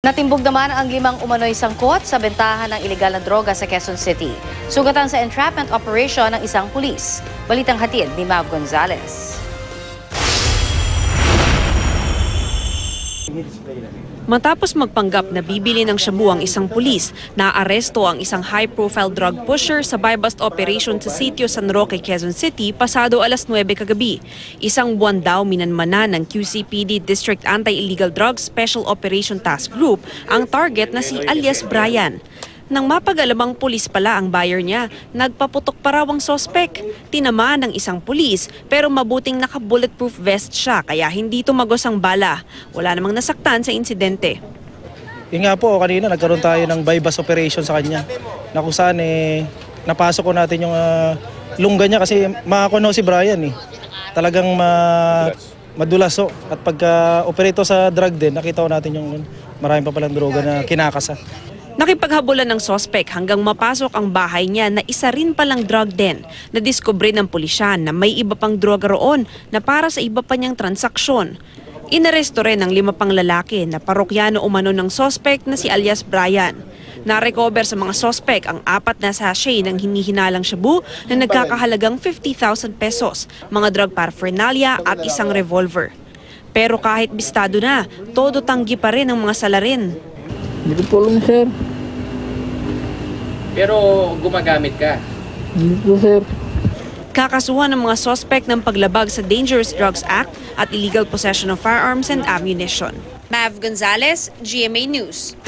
Natimbog naman ang 5 umano'y sangkot sa bentahan ng ilegal na droga sa Quezon City. Sugatan sa entrapment operation ng isang pulis. Balitang hatid ni Mav Gonzalez. Matapos magpanggap na bibili ng shabu ang isang pulis, naaresto ang isang high-profile drug pusher sa buy-bust operation sa sitio San Roque, Quezon City, pasado alas 9 kagabi. Isang buwan daw minanmana ng QCPD District Anti-Illegal Drugs Special Operation Task Group ang target na si alias Brian. Nang mapag-alamang pulis pala ang buyer niya, nagpaputok pa raw ang sospek. Tinamaan ng isang pulis pero mabuting naka-bulletproof vest siya kaya hindi tumagos ang bala. Wala namang nasaktan sa insidente. Yun nga po, kanina nagkaroon tayo ng buy-bust operation sa kanya. Na kung saan napasok ko natin yung lungga niya kasi makakuno si Brian . Talagang madulaso at pagka-operate sa drug din, nakita ko natin yung marami pa palang droga na kinakasa. Nakipaghabulan ng sospek hanggang mapasok ang bahay niya na isa rin palang drug den. Nadiskubre ng pulisyan na may iba pang droga roon na para sa iba pa niyang transaksyon. Inaresto rin ang 5 pang lalaki na parokyano umano ng sospek na si alias Brian. Narecover sa mga sospek ang 4 na sachet ng hinihinalang shabu na nagkakahalagang 50,000 pesos, mga drug paraphernalia at isang revolver. Pero kahit bistado na, todo tanggi pa rin ang mga salarin. Hindi ko po alam, sir. Pero gumagamit ka? Hindi po, sir. Kakasuhan ng mga sospek ng paglabag sa Dangerous Drugs Act at illegal possession of firearms and ammunition. Mav Gonzalez, GMA News.